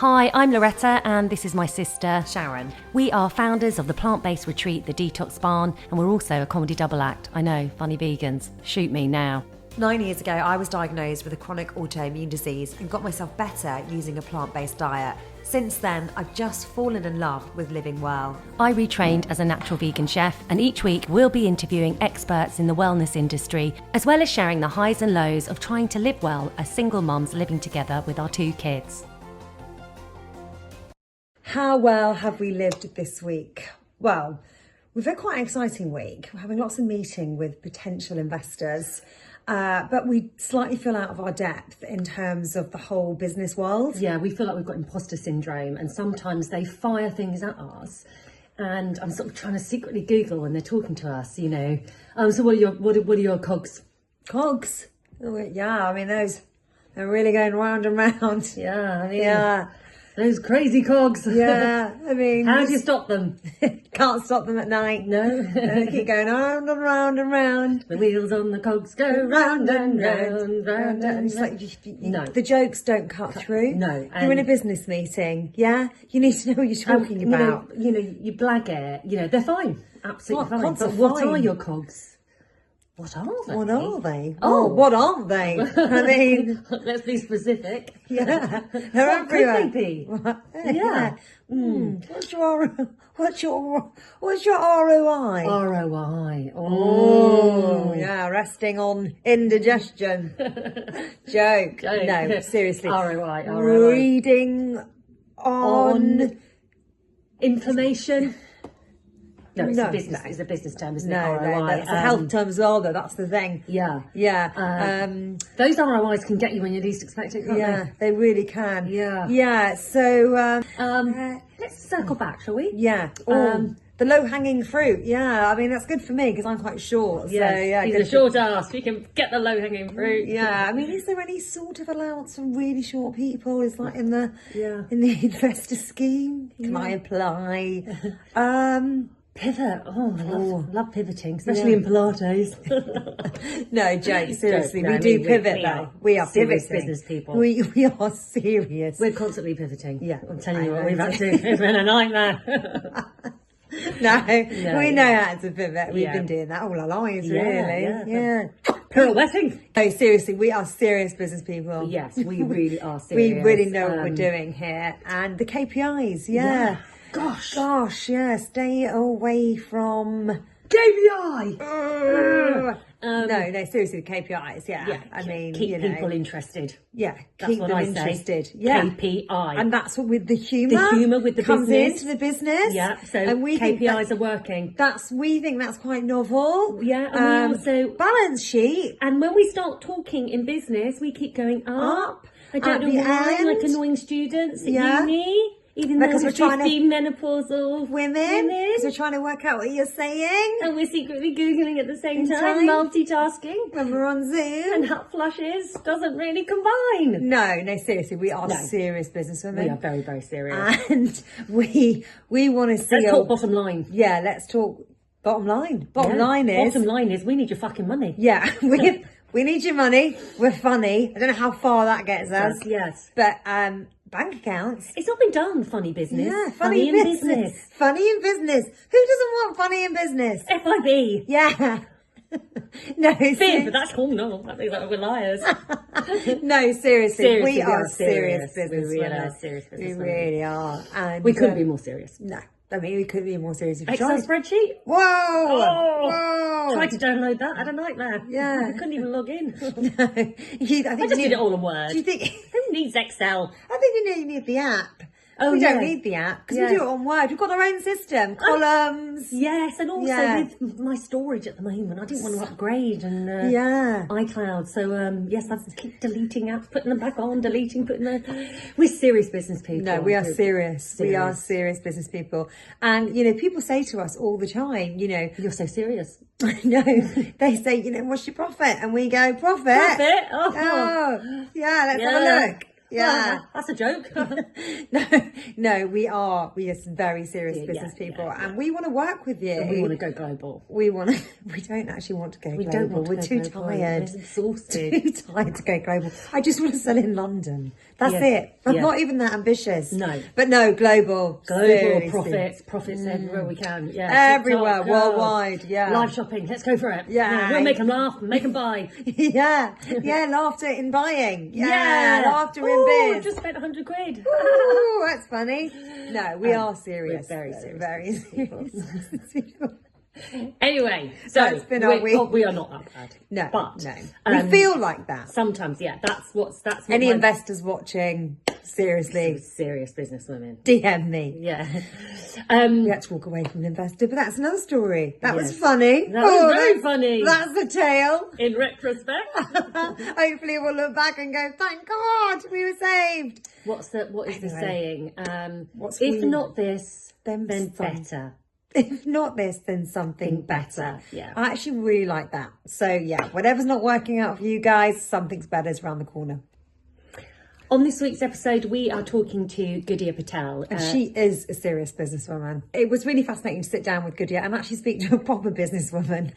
Hi, I'm Loretta and this is my sister Sharon. We are founders of the plant-based retreat, The Detox Barn, and we're also a comedy double act. I know, funny vegans. Shoot me now. 9 years ago, I was diagnosed with a chronic autoimmune disease and got myself better using a plant-based diet. Since then, I've just fallen in love with living well. I retrained as a natural vegan chef, and each week we'll be interviewing experts in the wellness industry, as well as sharing the highs and lows of trying to live well as single mums living together with our 2 kids. How well have we lived this week? Well, we've had quite an exciting week. We're having lots of meeting with potential investors, but we slightly feel out of our depth in terms of the whole business world. Yeah, we feel like we've got imposter syndrome, and sometimes they fire things at us. And I'm sort of trying to secretly Google when they're talking to us, you know. So what are your cogs? Cogs? Oh, yeah, I mean, they're really going round and round. Yeah, I mean, yeah. Those crazy cogs. Yeah, I mean... How do you stop them? Can't stop them at night. No. They keep going round and round and round. The wheels on the cogs go round and round, round and It's like, no. The jokes don't cut through. No. You're in a business meeting, yeah? You need to know what you're talking about. You know, you blag it. You know, they're fine. Absolutely fine. But fine. what are your cogs? What are they? What are they? Oh, what aren't they? I mean... Let's be specific. Yeah. They're What everywhere. could they be? Yeah. What's your ROI? ROI. Oh, yeah, resting on indigestion. Joke. No, seriously. ROI. Reading on information. No, it's No, a business. no. It's a business term, isn't no, it? ROI. that's a health term as well, though. That's the thing. Yeah. Yeah. Those ROIs can get you when you least expect it, can't Yeah, they really can. Yeah. Yeah. So, let's circle back, shall we? yeah. The low-hanging fruit. Yeah. I mean, that's good for me because I'm quite short. So, yeah. He's good a short ass. We can get the low-hanging fruit. Yeah, I mean, is there any sort of allowance for really short people? Is like in the Yeah. investor scheme? Can I apply? Pivot. Oh, I love pivoting, especially in Pilates. No, joke. Seriously, No, we I do mean, pivot we though. are We are serious pivoting. business people. We are serious. We're constantly pivoting. Yeah, I'm telling you I what know. we've had to. It's been a nightmare. No, we know how to pivot. We've Yeah. been doing that all our lives, Yeah, really. yeah. Pirouetting. No, seriously, we are serious business people. Yes, we really are serious. We really know what we're doing here. And the KPIs, yeah. Gosh, yeah. Stay away from KPI. no, seriously, the KPIs, yeah. I mean, keep you know, people interested. yeah, That's keep what them I interested. say. Yeah. KPI. And that's what with the humour. The humour with the comes business. into the business. Yeah, so and we think KPIs are working. we think that's quite novel. Yeah, and we also balance sheet. And when we start talking in business, we keep going up. I don't at know the why, end. like annoying students at Yeah. uni. Even Because though we're trying to- 15 menopausal Women, because we're trying to work out what you're saying and we're secretly Googling at the same In time, time. multitasking. when we're on Zoom. And hot flushes doesn't really combine. No, seriously, we are No. serious businesswomen. We are very, very serious. And we want to see... Let's talk bottom line. Yeah, let's talk bottom line. Bottom line is... we need your fucking money. Yeah, we need your money. We're funny. I don't know how far that gets us. Yes. But bank accounts. It's not been done, funny business. Yeah, funny in business. Funny in business. Who doesn't want funny in business? FIB. Yeah. No, Fib, that's cool. No, I think that we're liars. no, seriously, we are serious We business really women. are serious business We women. really are. And We couldn't be more serious. No, I mean, we could be more serious if we Excel tried. spreaddy? Whoa! Oh! Tried to download that, had a nightmare. Yeah. I couldn't even log in. I think I just did it all in Word. Do you think? Who needs Excel? I think you need the app. Oh, we yeah. don't need the app because Yeah. we do it on Word. We've got our own system, columns. Yes, and also Yeah. with my storage at the moment, I didn't want to upgrade and Yeah. iCloud. So yes, I keep deleting apps, putting them back on, deleting, putting them. We're serious business people. No, we are serious. We are Serious. serious business people. And, you know, people say to us all the time, you know, You're so serious. no, they say, you know, what's your profit? And we go, profit? Profit? Oh, yeah, let's have a look. Yeah. That's a joke. No, we are some very serious business people, and we want to work with you. And we want to go global. We don't actually want to go global. Don't want to We're go too global. tired. We're exhausted. Too tired to go global. I just want to sell in London. That's Yeah. it. I'm Yeah. not even that ambitious. No. But no, global. Global profits everywhere we can. Yeah. Everywhere, TikTok, worldwide. Yeah. Live shopping. Let's go for it. Yeah. We'll make them laugh, make them buy. Yeah. Laughter in buying. Yeah. Laughter in biz. Just spent 100 quid. Ooh, that's funny. No, we are serious. We're very serious. Very serious. Anyway, so That's been our week. we are not that bad. No, but no. We feel like that. Sometimes, yeah. That's what Any investors watching, seriously, serious businesswomen. DM me. Yeah. We had to walk away from the investor, but that's another story. That was funny. That was very funny. That's the tale. In retrospect. Hopefully we'll look back and go, thank God we were saved. What is the saying? If not this, then then better. If not this, then something better. Yeah. I actually really like that. So yeah, whatever's not working out for you guys, something's better is around the corner. On this week's episode, we are talking to Gudiya Patel. And she is a serious businesswoman. It was really fascinating to sit down with Gudiya and actually speak to a proper businesswoman.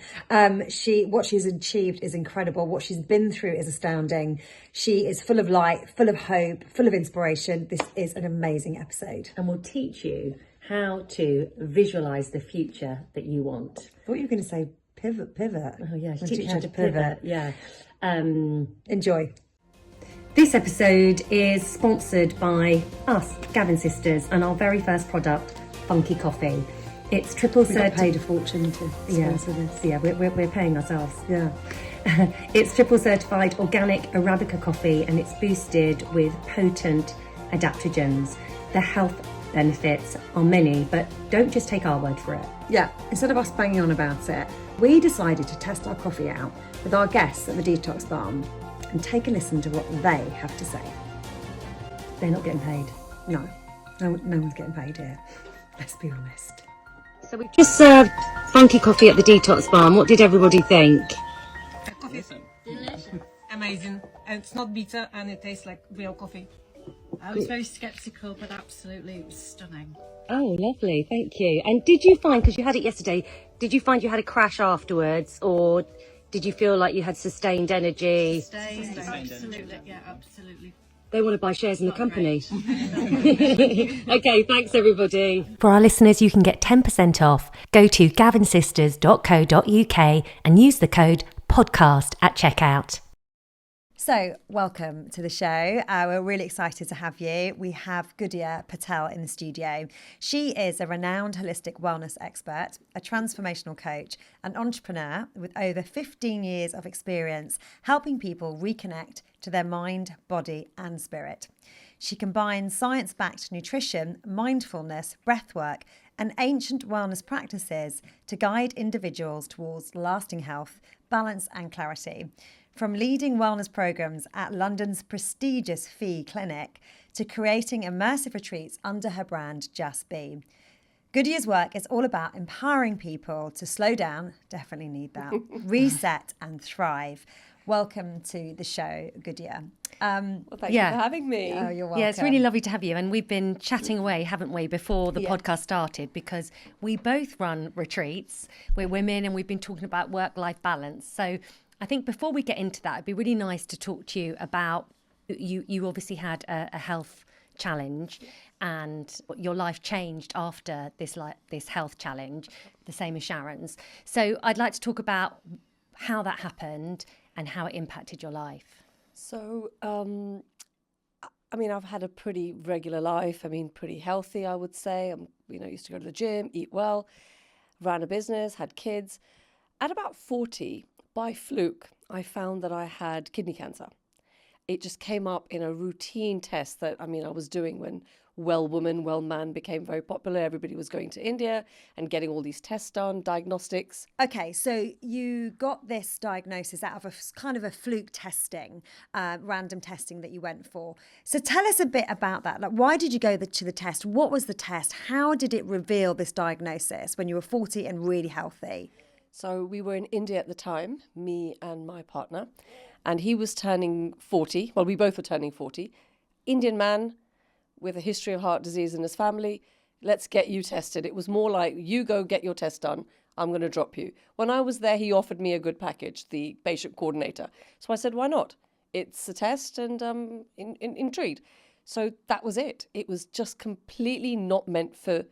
What she's achieved is incredible. What she's been through is astounding. She is full of light, full of hope, full of inspiration. This is an amazing episode. And we'll teach you how to visualize the future that you want. I thought you were going to say pivot. Oh yeah, We'll teach you how to pivot. Yeah. Enjoy. This episode is sponsored by us, Gavin sisters, and our very first product, Funky Coffee. It's triple We got certified. paid a fortune to sponsor this. Yeah, we're paying ourselves. Yeah. It's triple certified organic Arabica coffee, and it's boosted with potent adaptogens. The health benefits are many, but don't just take our word for it. Yeah, instead of us banging on about it, we decided to test our coffee out with our guests at the Detox Barn and take a listen to what they have to say. They're not getting paid. No one's getting paid here. Let's be honest. So we've just served Funky Coffee at the Detox Barn. What did everybody think? Coffee. Delicious. Amazing. And it's not bitter and it tastes like real coffee. I was very sceptical, but absolutely it was stunning. Oh, lovely. Thank you. And did you find, because you had it yesterday, did you find you had a crash afterwards, or did you feel like you had sustained energy? Sustained, absolutely. Yeah, absolutely. They want to buy shares in the company. Okay, thanks everybody. For our listeners, you can get 10% off. Go to gavinsisters.co.uk and use the code podcast at checkout. So, welcome to the show. We're really excited to have you. We have Gudiya Patel in the studio. She is a renowned holistic wellness expert, a transformational coach, an entrepreneur with over 15 years of experience helping people reconnect to their mind, body, and spirit. She combines science-backed nutrition, mindfulness, breathwork, and ancient wellness practices to guide individuals towards lasting health, balance, and clarity. From leading wellness programs at London's prestigious Fee Clinic to creating immersive retreats under her brand Just Be. Gudiya's work is all about empowering people to slow down, definitely need that, reset and thrive. Welcome to the show, Gudiya. Well, thank you for having me. Oh, you're welcome. Yeah, it's really lovely to have you. And we've been chatting away, haven't we, before the podcast started, because we both run retreats. We're women and we've been talking about work-life balance. So I think before we get into that, it'd be really nice to talk to you about, you obviously had a health challenge and your life changed after this health challenge, the same as Sharon's. So I'd like to talk about how that happened and how it impacted your life. So, I mean, I've had a pretty regular life. I mean, pretty healthy, I would say. Used to go to the gym, eat well, ran a business, had kids. At about 40, by fluke, I found that I had kidney cancer. It just came up in a routine test that, I was doing when Well Woman, Well Man became very popular. Everybody was going to India and getting all these tests done, diagnostics. Okay, so you got this diagnosis out of a kind of a fluke testing, random testing that you went for. So tell us a bit about that. Like, why did you go to the test? What was the test? How did it reveal this diagnosis when you were 40 and really healthy? So we were in India at the time, me and my partner, and he was turning 40. Well, we both were turning 40. Indian man with a history of heart disease in his family. Let's get you tested. It was more like, you go get your test done. I'm going to drop you. When I was there, he offered me a good package, the patient coordinator. So I said, why not? It's a test and intrigued. So that was it. It was just completely not meant for,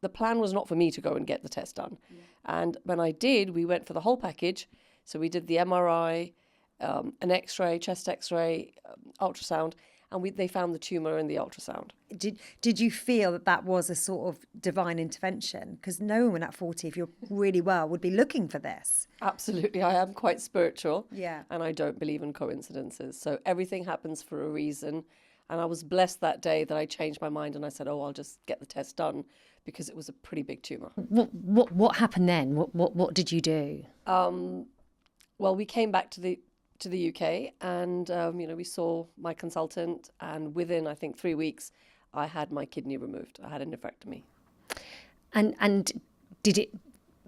the plan was not for me to go and get the test done. Yeah. And when I did, we went for the whole package. So we did the MRI, an X-ray, chest X-ray, ultrasound, and they found the tumour in the ultrasound. Did you feel that that was a sort of divine intervention? Because no one at 40, if you're really well, would be looking for this. Absolutely. I am quite spiritual. Yeah. And I don't believe in coincidences. So everything happens for a reason. And I was blessed that day that I changed my mind and I said, I'll just get the test done, because it was a pretty big tumour. What happened then? What did you do? Well, we came back to the UK and, we saw my consultant, and within, I think, 3 weeks, I had my kidney removed. I had a nephrectomy. And did it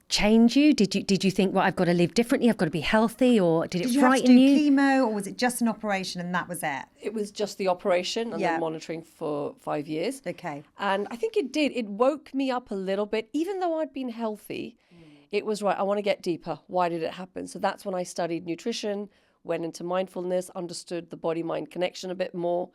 change you? Did you think, well, I've got to live differently, I've got to be healthy, or did it frighten you? Did you have to do chemo, or was it just an operation and that was it? It was just the operation and then monitoring for 5 years. Okay. And I think it did. It woke me up a little bit, even though I'd been healthy. It was right, I want to get deeper. Why did it happen? So that's when I studied nutrition, went into mindfulness, understood the body-mind connection a bit more.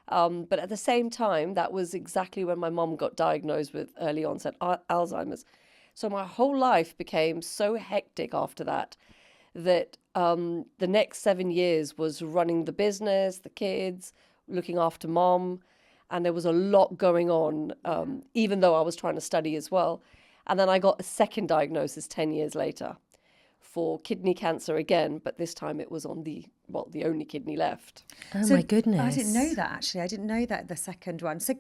But at the same time, that was exactly when my mom got diagnosed with early onset Alzheimer's. So my whole life became so hectic after that the next 7 years was running the business, the kids, looking after mom. And there was a lot going on, even though I was trying to study as well. And then I got a second diagnosis 10 years later for kidney cancer again, but this time it was on the only kidney left. Oh, my goodness. I didn't know that, actually. I didn't know that, the second one. So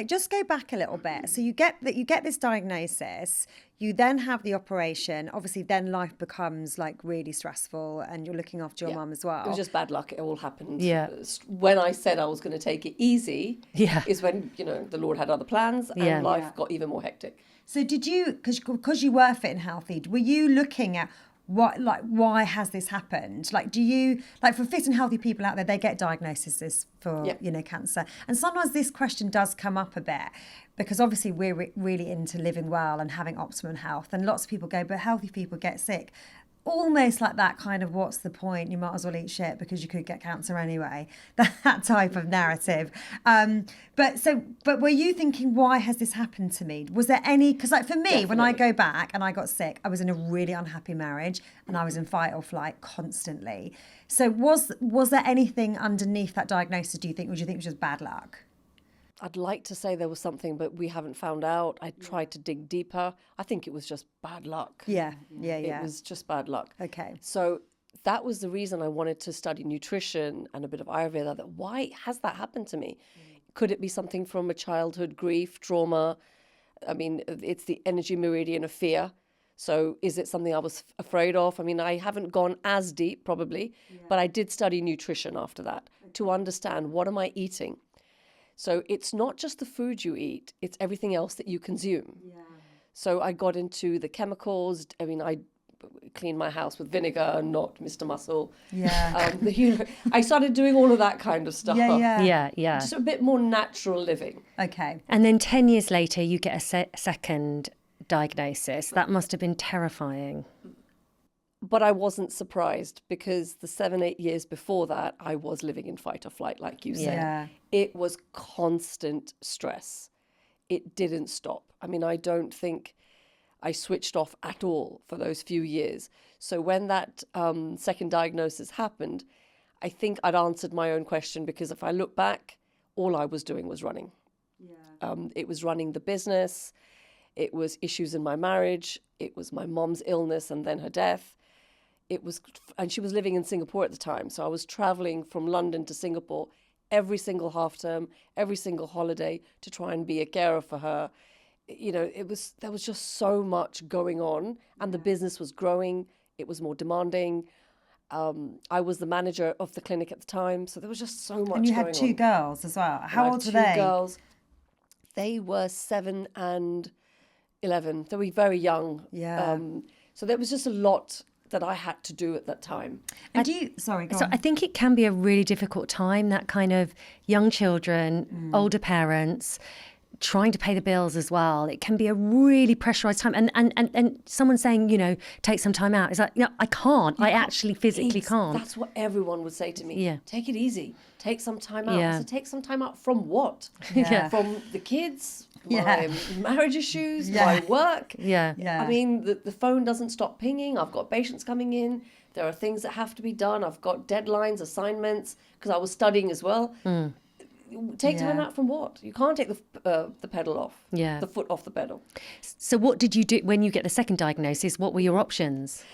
just go back a little bit. So you get this diagnosis, you then have the operation. Obviously, then life becomes like really stressful and you're looking after your mum as well. It was just bad luck. It all happened. Yeah. When I said I was going to take it easy is when, the Lord had other plans and life got even more hectic. So did you, because you were fit and healthy, were you looking at why has this happened? Like, do you, like, for fit and healthy people out there, they get diagnoses for, cancer. And sometimes this question does come up a bit because obviously we're really into living well and having optimum health. And lots of people go, but healthy people get sick. Almost like that kind of, what's the point? You might as well eat shit because you could get cancer anyway. That type of narrative. But were you thinking, why has this happened to me? Was there any, because like for me, Definitely. When I go back and I got sick, I was in a really unhappy marriage and I was in fight or flight constantly. So was there anything underneath that diagnosis, do you think, or do you think it was just bad luck? I'd like to say there was something, but we haven't found out. I tried to dig deeper. I think it was just bad luck. Yeah. It was just bad luck. Okay. So that was the reason I wanted to study nutrition and a bit of Ayurveda. That why has that happened to me? Could it be something from a childhood grief, trauma? I mean, it's the energy meridian of fear. So is it something I was afraid of? I mean, I haven't gone as deep probably, but I did study nutrition after that to understand, what am I eating? So it's not just the food you eat, it's everything else that you consume. Yeah. So I got into the chemicals. I mean, I cleaned my house with vinegar, not Mr. Muscle. Yeah. I started doing all of that kind of stuff. Yeah. Just a bit more natural living. Okay. And then 10 years later, you get a second diagnosis. That must have been terrifying. But I wasn't surprised because the 7-8 years before that, I was living in fight or flight, like you said. Yeah. It was constant stress. It didn't stop. I mean, I don't think I switched off at all for those few years. So when that second diagnosis happened, I think I'd answered my own question, because if I look back, all I was doing was running. Yeah. It was running the business. It was issues in my marriage. It was my mom's illness and then her death. And she was living in Singapore at the time. So I was traveling from London to Singapore every single half term, every single holiday to try and be a carer for her. There was just so much going on, and the business was growing. It was more demanding. I was the manager of the clinic at the time. So there was just so much going on. And you had two girls as well. How old were they? 2 girls. They were 7 and 11. They were very young. Yeah. So there was just a lot that I had to do at that time. And do you, sorry, go So on. I think it can be a really difficult time, that kind of young children, older parents, trying to pay the bills as well. It can be a really pressurized time. And someone saying, take some time out. It's like, I can't. I actually physically can't. That's what everyone would say to me. Yeah. Take it easy. Take some time out. Yeah. I said, take some time out from what? Yeah. From the kids, Yeah. my marriage issues, Yeah. my work. Yeah. Yeah. I mean, the phone doesn't stop pinging. I've got patients coming in. There are things that have to be done. I've got deadlines, assignments, because I was studying as well. Take time Yeah. out from what? You can't take the pedal off. Yeah. The foot off the pedal. So what did you do when you get the second diagnosis? What were your options?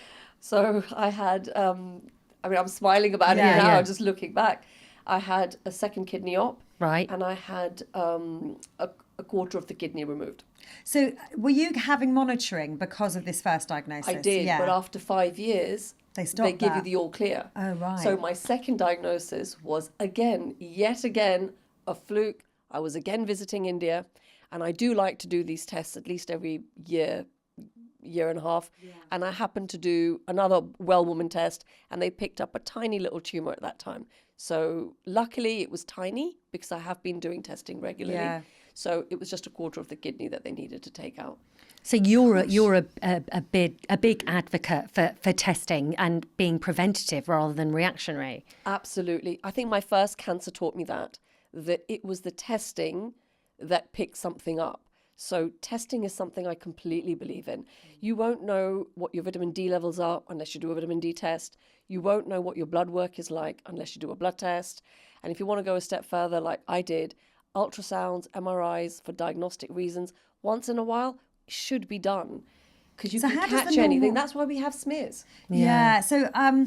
So I had, I'm smiling about Yeah, it now, yeah. just looking back. I had a second kidney op. Right. And I had a quarter of the kidney removed. So were you having monitoring because of this first diagnosis? I did, Yeah. but after 5 years, They stopped give you that. the all clear. Oh, right. So my second diagnosis was yet again, a fluke. I was again visiting India, and I do like to do these tests at least every year and a half. Yeah. And I happened to do another well woman test, and they picked up a tiny little tumor at that time. So luckily it was tiny because I have been doing testing regularly. Yeah. So it was just a quarter of the kidney that they needed to take out. So you're a big advocate for testing and being preventative rather than reactionary. Absolutely. I think my first cancer taught me that it was the testing that picked something up. So testing is something I completely believe in. You won't know what your vitamin D levels are unless you do a vitamin D test. You won't know what your blood work is like unless you do a blood test. And if you want to go a step further, like I did, ultrasounds, MRIs for diagnostic reasons, once in a while should be done because you So can how does the catch anything. normal- That's why we have smears. Yeah. So I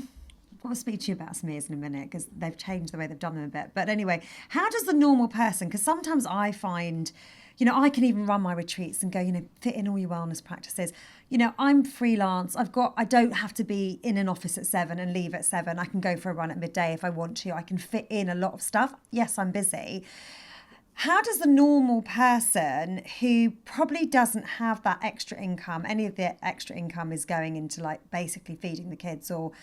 will speak to you about smears in a minute because they've changed the way they've done them a bit. But anyway, how does the normal person, because sometimes I find, I can even run my retreats and go, fit in all your wellness practices. I'm freelance. I don't have to be in an office at 7 and leave at 7. I can go for a run at midday if I want to. I can fit in a lot of stuff. Yes, I'm busy. How does the normal person who probably doesn't have that extra income, any of the extra income is going into like basically feeding the kids, or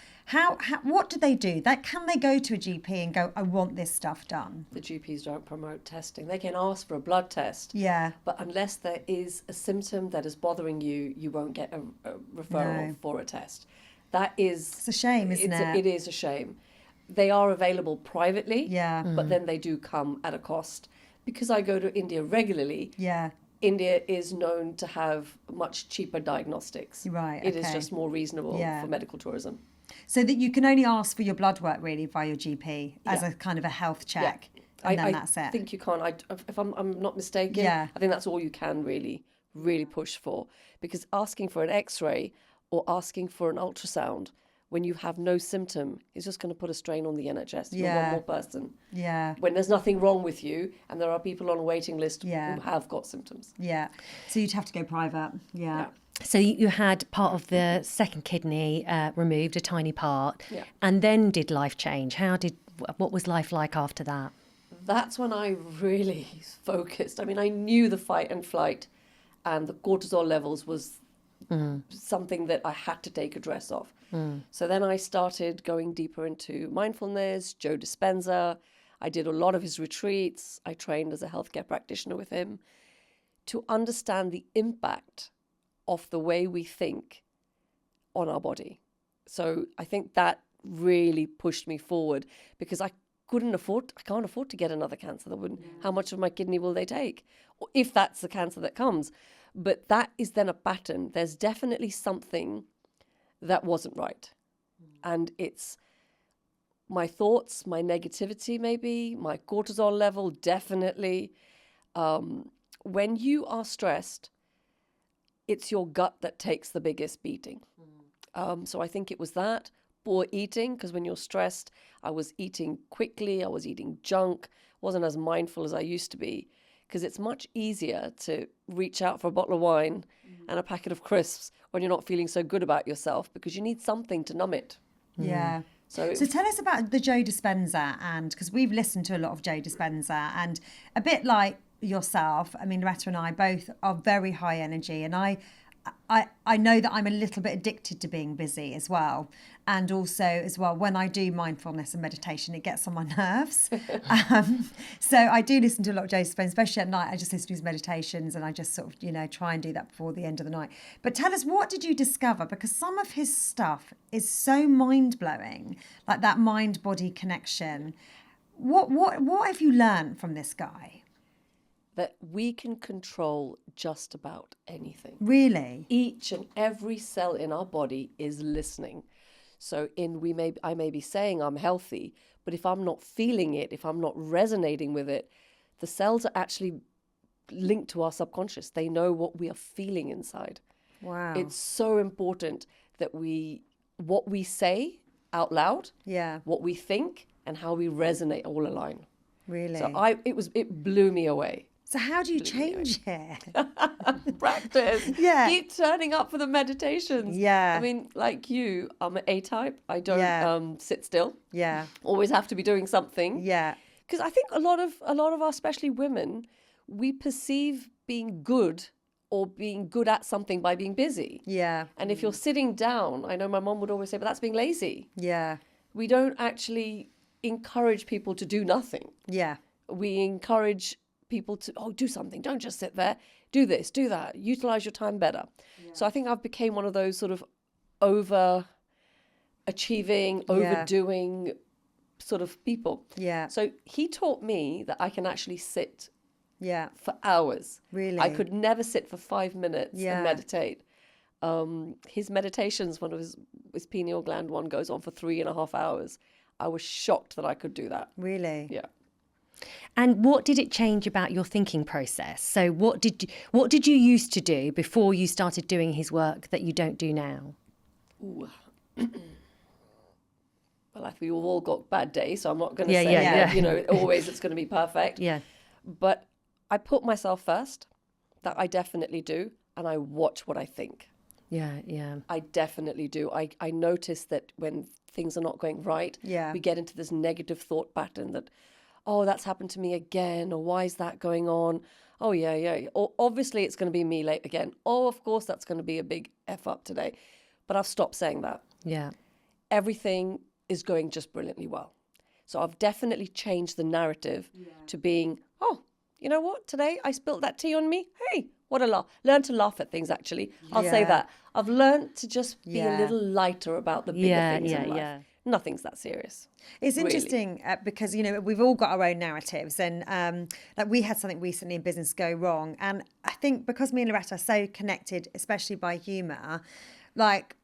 what do they do? Can they go to a GP and go, I want this stuff done? The GPs don't promote testing. They can ask for a blood test. Yeah. But unless there is a symptom that is bothering you, you won't get a referral for a test. That is... It's a shame, isn't it? It is a shame. They are available privately, Yeah. but then they do come at a cost. Because I go to India regularly, Yeah. India is known to have much cheaper diagnostics. Right, It is okay. just more reasonable Yeah. for medical tourism. So that you can only ask for your blood work really via your GP as Yeah. a kind of a health check. And then that's I it. think you can't. If I'm not mistaken, Yeah. I think that's all you can really push for. Because asking for an X-ray or asking for an ultrasound when you have no symptom is just going to put a strain on the NHS. You're one Yeah. more person. Yeah. When there's nothing wrong with you and there are people on a waiting list Yeah. who have got symptoms. Yeah. So you'd have to go private. Yeah. So you had part of the second kidney removed, a tiny part, Yeah. and then did life change? What was life like after that? That's when I really focused. I mean, I knew the fight and flight and the cortisol levels was something that I had to take a dress off. So then I started going deeper into mindfulness, Joe Dispenza. I did a lot of his retreats. I trained as a healthcare practitioner with him to understand the impact of the way we think on our body. So I think that really pushed me forward because I can't afford to get another cancer. How much of my kidney will they take? Or if that's the cancer that comes. But that is then a pattern. There's definitely something that wasn't right. And it's my thoughts, my negativity maybe, my cortisol level, definitely. When you are stressed, it's your gut that takes the biggest beating. So I think it was that. Poor eating, because when you're stressed, I was eating quickly, I was eating junk, wasn't as mindful as I used to be, because it's much easier to reach out for a bottle of wine and a packet of crisps when you're not feeling so good about yourself, because you need something to numb it. Yeah. So tell us about the Joe Dispenza, and because we've listened to a lot of Joe Dispenza, and a bit like yourself, I mean, Loretta and I both are very high energy, and I I know that I'm a little bit addicted to being busy as well. And also as well, when I do mindfulness and meditation, it gets on my nerves. So I do listen to a lot of Joe Dispenza, especially at night. I just listen to his meditations and I just sort of, try and do that before the end of the night. But tell us, what did you discover? Because some of his stuff is so mind-blowing, like that mind-body connection. What have you learned from this guy? That we can control just about anything. Really? Each and every cell in our body is listening. So I may be saying I'm healthy, but if I'm not feeling it, if I'm not resonating with it, the cells are actually linked to our subconscious. They know what we are feeling inside. Wow. It's so important that what we say out loud, what we think, and how we resonate all align. Really? So it blew me away. So how do you change it? Practice. Yeah. Keep turning up for the meditations. Yeah. I mean, like you, I'm an A-type. I don't sit still. Yeah. Always have to be doing something. Yeah. Because I think a lot of us, especially women, we perceive being good or being good at something by being busy. Yeah. And if you're sitting down, I know my mom would always say, but that's being lazy. Yeah. We don't actually encourage people to do nothing. Yeah. We encourage people to, do something. Don't just sit there. Do this, do that. Utilize your time better. Yeah. So I think I've became one of those sort of over-achieving, overdoing sort of people. Yeah. So he taught me that I can actually sit for hours. Really? I could never sit for 5 minutes and meditate. His meditations, one of his pineal gland one goes on for 3.5 hours. I was shocked that I could do that. Really? Yeah. And what did it change about your thinking process? So what did you used to do before you started doing his work that you don't do now? Ooh. Well, we've all got bad days, so I'm not going to say, always it's going to be perfect. Yeah. But I put myself first, that I definitely do, and I watch what I think. Yeah, yeah. I definitely do. I notice that when things are not going right, we get into this negative thought pattern that, oh, that's happened to me again, or why is that going on? Oh, yeah. Or obviously it's going to be me late again. Oh, of course that's going to be a big F up today. But I've stopped saying that. Yeah. Everything is going just brilliantly well. So I've definitely changed the narrative to being, oh, you know what? Today I spilt that tea on me. Hey, what a laugh. Learn to laugh at things, actually. I'll say that. I've learned to just be a little lighter about the bigger things in life. Yeah. Nothing's that serious. It's interesting because, we've all got our own narratives and like we had something recently in business go wrong. And I think because me and Loretta are so connected, especially by humour, like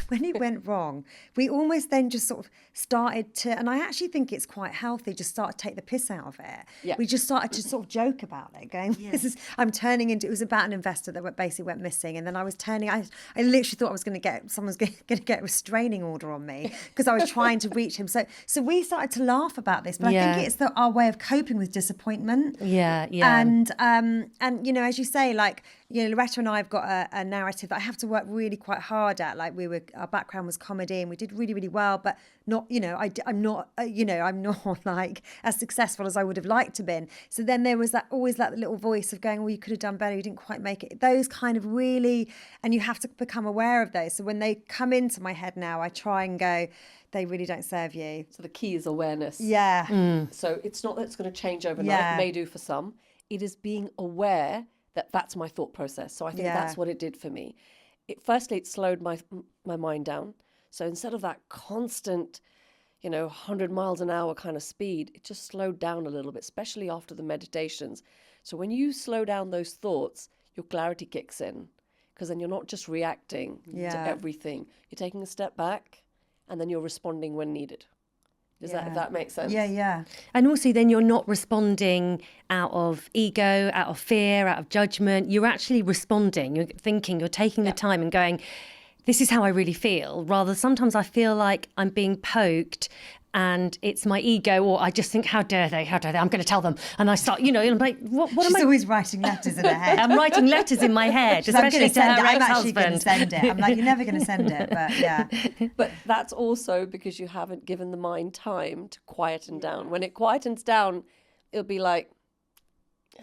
when it went wrong, we almost then just sort of started to, and I actually think it's quite healthy, just start to take the piss out of it. Yeah. We just started to sort of joke about it, going, I'm turning into, it was about an investor that basically went missing. And then I was turning, I literally thought I was going to get, someone's going to get a restraining order on me because I was trying to reach him. So we started to laugh about this, but I think it's our way of coping with disappointment. Yeah. And as you say, like, Loretta and I have got a narrative that I have to work really quite hard at. Like our background was comedy and we did really, really well, but not, I'm not like as successful as I would have liked to been. So then there was always that little voice of going, well, you could have done better. You didn't quite make it. Those kind of really, and you have to become aware of those. So when they come into my head now, I try and go, they really don't serve you. So the key is awareness. Yeah. So it's not that it's going to change overnight. It may do for some. It is being aware that that's my thought process. So I think that's what it did for me. Firstly, it slowed my mind down. So instead of that constant, 100 miles an hour kind of speed, it just slowed down a little bit, especially after the meditations. So when you slow down those thoughts, your clarity kicks in because then you're not just reacting to everything. You're taking a step back and then you're responding when needed. If that makes sense? Yeah. And also then you're not responding out of ego, out of fear, out of judgment. You're actually responding. You're thinking, you're taking the time and going, this is how I really feel. Rather, sometimes I feel like I'm being poked and it's my ego, or I just think, how dare they, I'm going to tell them. And I start, I'm like, what am I? She's always writing letters in her head. I'm writing letters in my head, especially to her I'm actually going to ex-husband. send it. I'm like, you're never going to send it, but yeah. But that's also because you haven't given the mind time to quieten down. When it quietens down, it'll be like,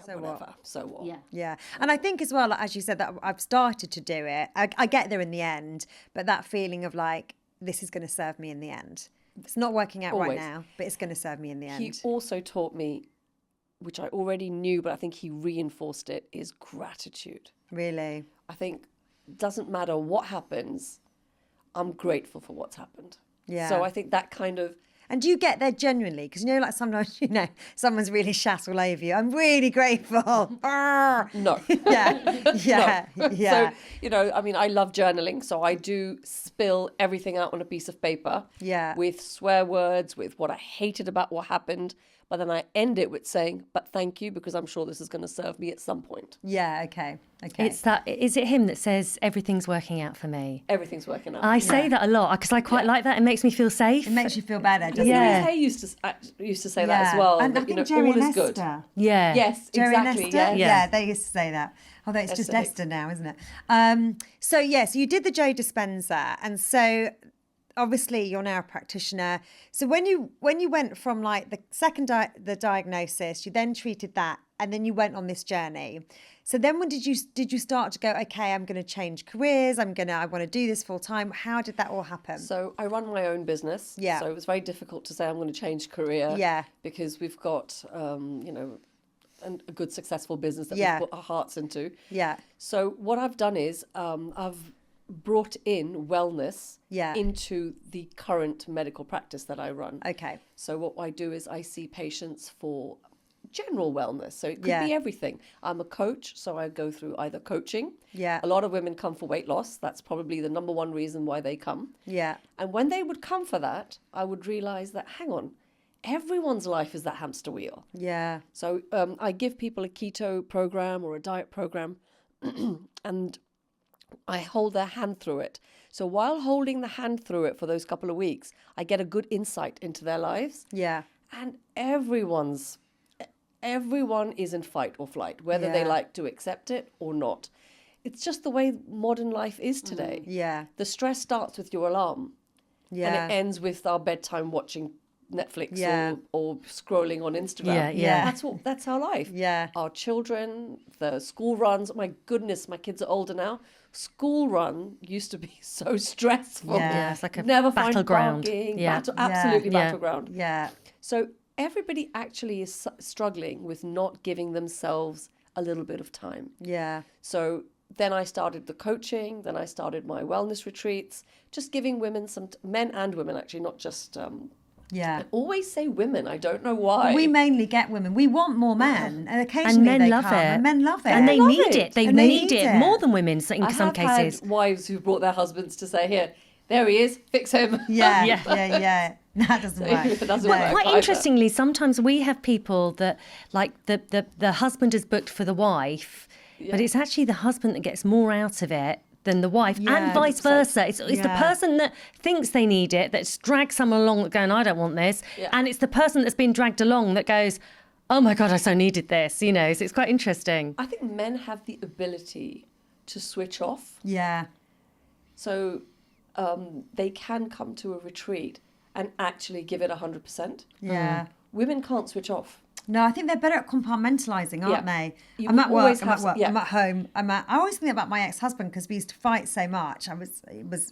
So whatever. what? So what? Yeah. Yeah. And I think as well, like, as you said, that I've started to do it. I get there in the end, but that feeling of like, this is going to serve me in the end. It's not working out right Always. now, but it's going to serve me in the He end. also taught me, which I already knew, but I think he reinforced it, is gratitude. Really? I think it doesn't matter what happens, I'm grateful for what's happened. Yeah. So I think that kind of, And do you get there genuinely? Because, you know, like sometimes, you know, someone's really shat all over you. I'm really grateful. Arr! no. Yeah. Yeah. Yeah. So, you know, I mean, I love journaling. So I do spill everything out on a piece of paper. Yeah. With swear words, with what I hated about what happened. But then I end it with saying, but thank you, because I'm sure this is going to serve me at some point. Yeah. Okay. Okay. It's that, is it him that says everything's working out for me? Everything's working out. I say that a lot because I quite like that. It makes me feel safe. It makes you feel better, doesn't Yeah. it? Hey used to say that as well. And I that, think you know, Jerry all and is good. Esther. Yeah. Yes, Jerry exactly. and Esther? Yeah. Yeah, they used to say that. Although it's just Esther Esther now, isn't it? So yes, you did the Joe Dispenza, and so obviously you're now a practitioner. So when you went from like the second the diagnosis, you then treated that, and then you went on this journey. So then when did you start to go, okay, I'm going to change careers, I want to do this full time? How did that all happen? So I run my own business. Yeah. So it was very difficult to say I'm going to change career. Yeah. Because we've got, you know, a good successful business that Yeah. we put our hearts into. Yeah. So what I've done is I've brought in wellness Yeah. into the current medical practice that I run. Okay. So what I do is I see patients for general wellness. So it could Yeah. be everything. I'm a coach, so I go through either coaching. Yeah. A lot of women come for weight loss. That's probably the number one reason why they come. Yeah. And when they would come for that, I would realize that, hang on, everyone's life is that hamster wheel. Yeah. So I give people a keto program or a diet program and I hold their hand through it. So while holding the hand through it for those couple of weeks, I get a good insight into their lives. Yeah. And everyone is in fight or flight, whether they Yeah. like to accept it or not. It's just the way modern life is today. Yeah. The stress starts with your alarm Yeah. and it ends with our bedtime watching Netflix Yeah. or scrolling on Instagram. Yeah, yeah. That's our life. Yeah. Our children, the school runs. My goodness, my kids are older now. School run used to be so stressful. Yeah. Yeah, it's like a Never find battleground. parking. Yeah. Absolutely Yeah. battleground. Yeah. So everybody actually is struggling with not giving themselves a little bit of time. Yeah. So then I started the coaching, then I started my wellness retreats, just giving women men and women actually, not just, Yeah. I always say women, I don't know why. We mainly get women. We want more men, and occasionally And men they love come, it. and men love it. And they love need it. it. They And they need need it it. more than women in I some have cases. had wives who brought their husbands to say, here, there he is, fix him. Yeah, Yeah. yeah, yeah. That doesn't work. It doesn't No. work. Quite either. interestingly, sometimes we have people that, like, the husband is booked for the wife, but it's actually the husband that gets more out of it than the wife, Yeah, and vice 100%. versa. It's the Yeah. person that thinks they need it that's dragged someone along that going, I don't want this, Yeah. and it's the person that's been dragged along that goes, oh my God, I so needed this, you know. So it's quite interesting. I think men have the ability to switch off. Yeah, So they can come to a retreat and actually give it 100%. yeah. Women can't switch off. No, I think they're better at compartmentalising, aren't Yeah. they? You I'm at work, always I'm at have work, some- yeah. I'm at home. I always think about my ex-husband because we used to fight so much.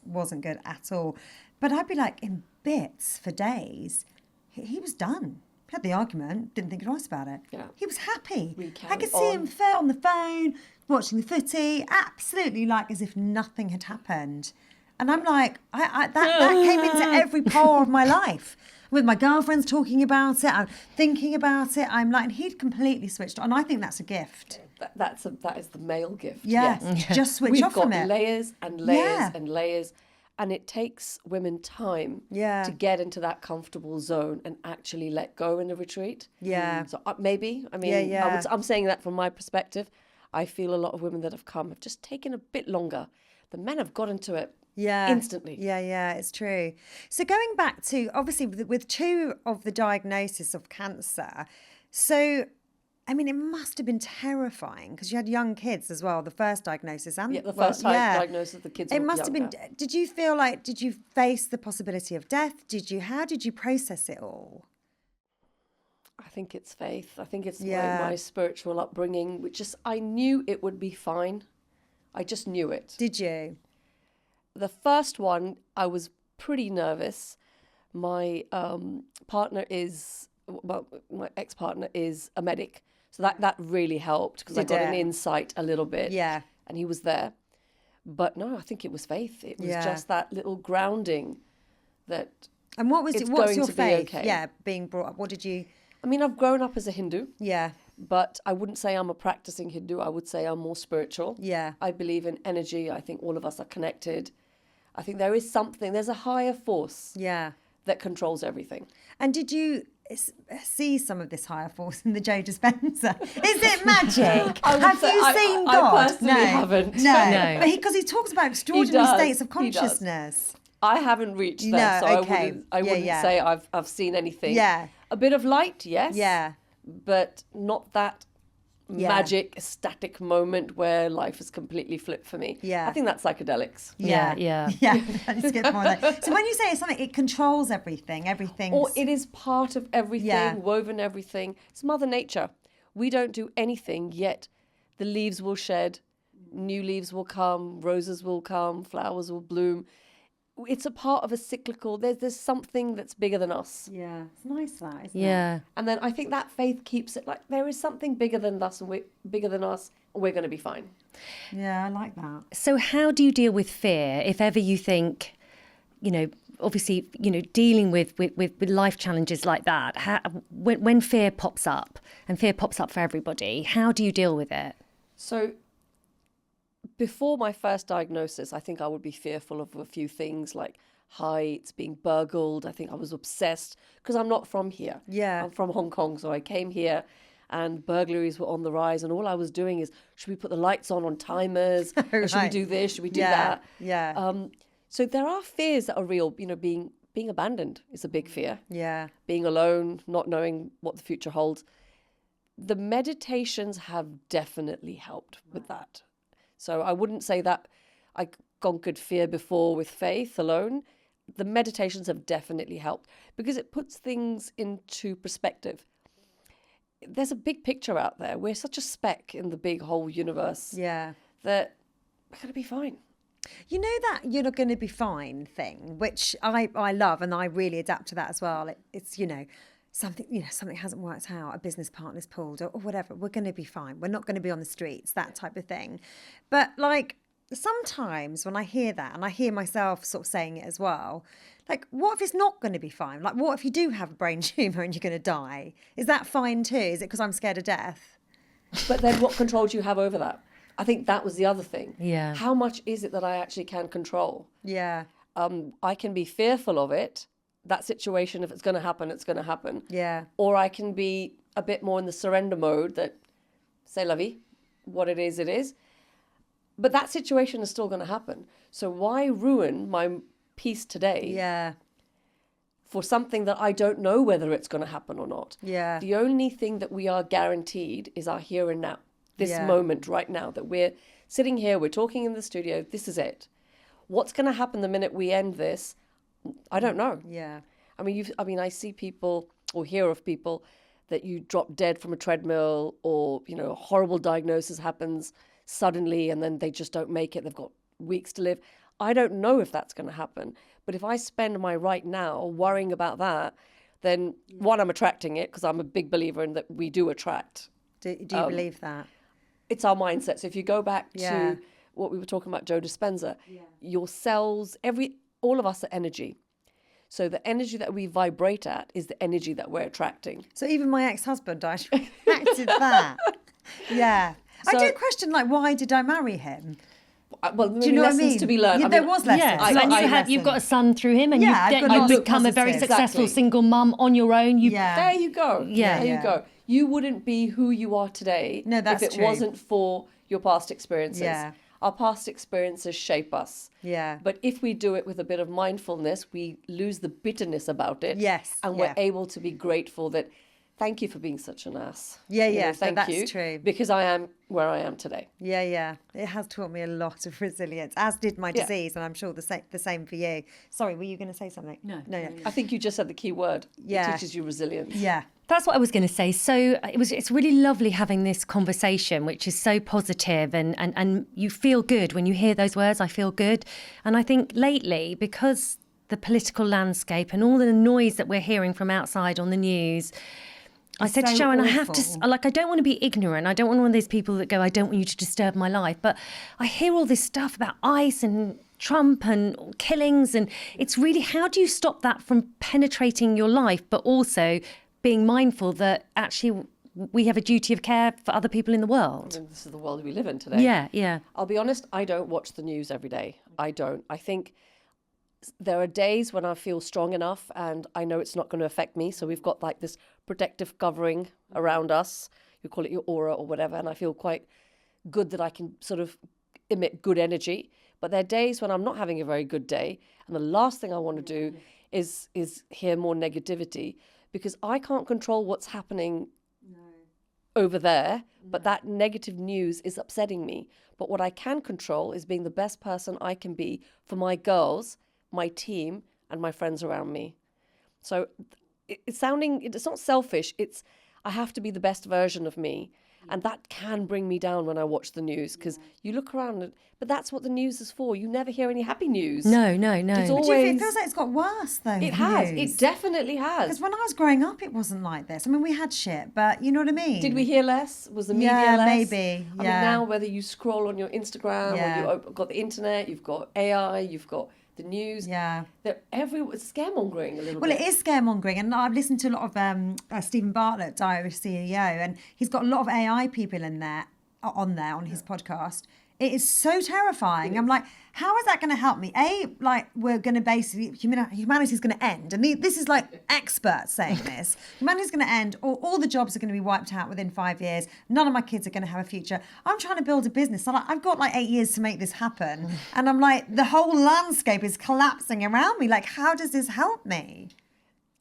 Wasn't good at all. But I'd be like in bits for days. He was done. We had the argument, didn't think twice about it. Yeah. He was happy. We I carry could see him on. on the phone, watching the footy, absolutely like as if nothing had happened. And I'm like, that came into every pore of my life. With my girlfriends talking about it, I'm thinking about it. I'm like, and he'd completely switched on. And I think that's a gift. That is the male gift. Yeah, Yes. just switch We've off got from it. layers and layers Yeah. and layers. And it takes women time Yeah. to get into that comfortable zone and actually let go in the retreat. Yeah. So maybe, I mean, Yeah. I'm saying that from my perspective. I feel a lot of women that have come have just taken a bit longer. The men have got into it instantly. Yeah, it's true. So going back to, obviously, with two of the diagnosis of cancer, so, I mean, it must have been terrifying because you had young kids as well, the first diagnosis. And, Yeah, the first diagnosis, the kids It were must have been, younger. did you face the possibility of death? How did you process it all? I think it's faith. I think it's Yeah. my spiritual upbringing, which is, I knew it would be fine. I just knew it. Did you? The first one, I was pretty nervous. My partner is, well, my ex-partner is a medic. So that really helped because I Did got it? an insight a little bit. Yeah. And he was there. But no, I think it was faith. It was Yeah. just that little grounding that, And what was It's what's going your to be faith? okay. Yeah, being brought up. What did you? I mean, I've grown up as a Hindu, Yeah, but I wouldn't say I'm a practicing Hindu. I would say I'm more spiritual. yeah, I believe in energy. I think all of us are connected. I think there is something, there's a higher force yeah. that controls everything. And did you see some of this higher force in the Joe Dispenza? Is it magic? I would Have say you seen I God? personally no, haven't. No, No. but because he talks about extraordinary does, states of he does. consciousness. I haven't reached No, there, so okay. I Yeah, wouldn't yeah. say I've seen anything. Yeah. A bit of light, yes. Yeah, But not that Yeah. magic, ecstatic moment where life is completely flipped for me. Yeah. I think that's psychedelics. Yeah, yeah. yeah. Let's get more of that. So when you say it's something, it controls everything. Everything. Or it is part of everything, Yeah. woven everything. It's Mother Nature. We don't do anything, yet the leaves will shed, new leaves will come, roses will come, flowers will bloom. It's a part of a cyclical, there's something that's bigger than us. Yeah, it's nice that, isn't it? Yeah. And then I think that faith keeps it like there is something bigger than us and we're going to be fine. Yeah, I like that. So how do you deal with fear if ever you think, obviously, dealing with life challenges like that, when fear pops up, and fear pops up for everybody, how do you deal with it? So before my first diagnosis, I think I would be fearful of a few things like heights, being burgled. I think I was obsessed because I'm not from here. Yeah. I'm from Hong Kong. So I came here and burglaries were on the rise. And all I was doing is, should we put the lights on timers? Or should we Right. do this? Should we do Yeah, that? yeah. So there are fears that are real. Being abandoned is a big fear. Yeah. Being alone, not knowing what the future holds. The meditations have definitely helped with that. So I wouldn't say that I conquered fear before with faith alone. The meditations have definitely helped because it puts things into perspective. There's a big picture out there. We're such a speck in the big whole universe Yeah. that we're going to be fine. You know that you're not going to be fine thing, which I love, and I really adapt to that as well. It's something hasn't worked out, a business partner's pulled or whatever. We're going to be fine. We're not going to be on the streets, that type of thing. But like sometimes when I hear that, and I hear myself sort of saying it as well, like what if it's not going to be fine? Like what if you do have a brain tumour and you're going to die? Is that fine too? Is it because I'm scared of death? But then what control do you have over that? I think that was the other thing. Yeah. How much is it that I actually can control? Yeah. I can be fearful of it, that situation, if it's going to happen, it's going to happen. Yeah. Or I can be a bit more in the surrender mode that, say la vie, what it is, it is. But that situation is still going to happen. So why ruin my peace today Yeah. for something that I don't know whether it's going to happen or not? Yeah. The only thing that we are guaranteed is our here and now. This Yeah. moment right now that we're sitting here, we're talking in the studio, this is it. What's going to happen the minute we end this? I don't know. Yeah. I mean, I see people or hear of people that you drop dead from a treadmill or, a horrible diagnosis happens suddenly and then they just don't make it. They've got weeks to live. I don't know if that's going to happen. But if I spend my right now worrying about that, then one, I'm attracting it because I'm a big believer in that we do attract. Do you believe that? It's our mindset. So if you go back Yeah. to what we were talking about, Joe Dispenza, your cells, all of us are energy. So the energy that we vibrate at is the energy that we're attracting. So even my ex-husband, I attracted that. Yeah. I So- do question, like, why did I marry him? Well, Do you know what I lessons mean? to be learned. Yeah, I there mean, was lessons. Yeah, and you've got a son through him, and Yeah, I've got you've lots of become a very positives. successful Exactly. single mum on your own. Yeah. There you go. Yeah. There Yeah. you go. You wouldn't be who you are today No, that's if it true. wasn't for your past experiences. Yeah. Our past experiences shape us. Yeah. But if we do it with a bit of mindfulness, we lose the bitterness about it. Yes, And yeah. we're able to be grateful that thank you for being such an ass. Yeah, You know, yeah, so thank that's you, true. because I am where I am today. Yeah, yeah. It has taught me a lot of resilience, as did my Yeah. disease, and I'm sure the same for you. Sorry, were you going to say something? No. I think you just said the key word. Yeah. It teaches you resilience. Yeah. That's what I was going to say. So it's really lovely having this conversation, which is so positive, and you feel good when you hear those words. I feel good. And I think lately, because the political landscape and all the noise that we're hearing from outside on the news, I said to so Sharon, I have to, awful. I don't want to be ignorant. I don't want one of these people that go, I don't want you to disturb my life. But I hear all this stuff about ICE and Trump and killings. And it's really, how do you stop that from penetrating your life, but also being mindful that actually we have a duty of care for other people in the world? And this is the world we live in today. Yeah. I'll be honest, I don't watch the news every day. I don't. I think there are days when I feel strong enough and I know it's not going to affect me. So we've got like this protective covering around us. You call it your aura or whatever. And I feel quite good that I can sort of emit good energy. But there are days when I'm not having a very good day. And the last thing I want to do is hear more negativity, because I can't control what's happening over there. But that negative news is upsetting me. But what I can control is being the best person I can be for my girls, my team, and my friends around me. So it's not selfish. It's, I have to be the best version of me. And that can bring me down when I watch the news, because you look around, but that's what the news is for. You never hear any happy news. No. It's But do you think always, it feels like it's got worse, though? it the has. news? It definitely Because has. when I was growing up, it wasn't like this. I mean, we had shit, but you know what I mean? Did we hear less? Was the media Yeah, less? maybe, I yeah. mean, now whether you scroll on your Instagram Yeah. or you've got the internet, you've got AI, you've got the news. Yeah. They're everywhere. It's scaremongering a little Well, bit. it is scaremongering, and I've listened to a lot of Stephen Bartlett, Irish CEO, and he's got a lot of AI people on his podcast. It is so terrifying. I'm like, how is that going to help me? We're going to basically, humanity's going to end. And this is like experts saying this. Humanity's going to end, or all the jobs are going to be wiped out within 5 years. None of my kids are going to have a future. I'm trying to build a business. So I've got like 8 years to make this happen. And I'm like, the whole landscape is collapsing around me. Like, how does this help me?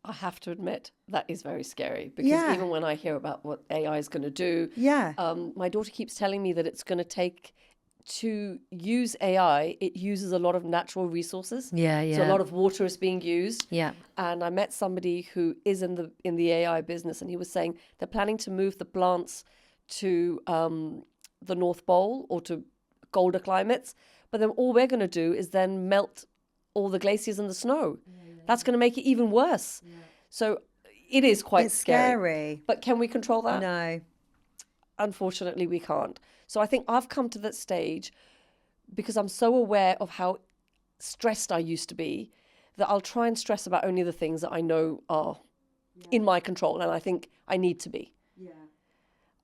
I have to admit, that is very scary, because Yeah. even when I hear about what AI is going to do, Yeah. my daughter keeps telling me that it's going to take, to use AI, it uses a lot of natural resources. Yeah. So a lot of water is being used. Yeah. And I met somebody who is in the AI business, and he was saying they're planning to move the plants to the North Pole or to colder climates. But then all we're going to do is then melt all the glaciers and the snow. That's going to make it even worse. So it is quite It's scary. But can we control that? No. Unfortunately, we can't. So I think I've come to that stage because I'm so aware of how stressed I used to be that I'll try and stress about only the things that I know are in my control, and I think I need to be.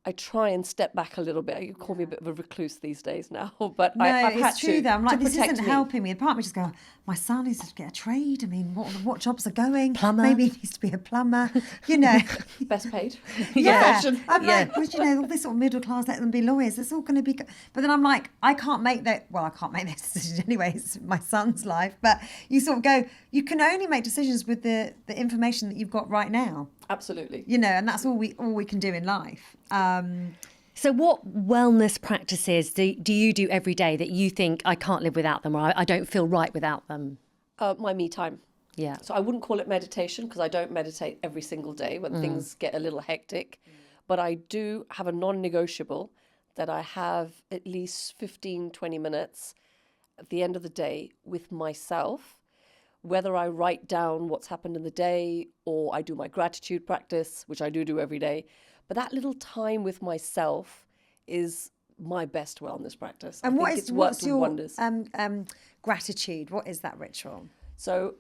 I try and step back a little bit. You call me a bit of a recluse these days now, but No, I've had it's true to, though. I'm like, to this protect isn't me. helping me. The partner just go, my son needs to get a trade. I mean, what jobs are going? Plumber. Maybe he needs to be a plumber. You know. Best paid Yeah. profession. I'm like, well, you know, all this sort of middle class, let them be lawyers. It's all going to be. But then I'm like, I can't make that. Well, I can't make that decision anyway. It's my son's life. But you sort of go, you can only make decisions with the information that you've got right now. Absolutely. You know, and that's all we can do in life. So what wellness practices do you do every day that you think I can't live without them, or I don't feel right without them? My me time. Yeah. So I wouldn't call it meditation because I don't meditate every single day when things get a little hectic. But I do have a non-negotiable that I have at least 15, 20 minutes at the end of the day with myself, whether I write down what's happened in the day or I do my gratitude practice, which I do every day. But that little time with myself is my best wellness practice. And I think it's worked what's your wonders. gratitude? What is that ritual? So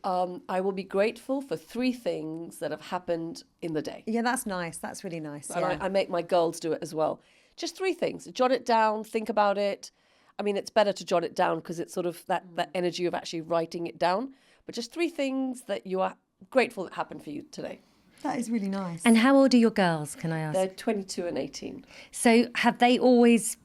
I will be grateful for 3 things that have happened in the day. Yeah, that's nice. That's really nice. And Yeah. I make my girls do it as well. Just 3 things. Jot it down, think about it. I mean, it's better to jot it down because it's sort of that energy of actually writing it down. But just 3 things that you are grateful that happened for you today. That is really nice. And how old are your girls, can I ask? They're 22 and 18. So have they always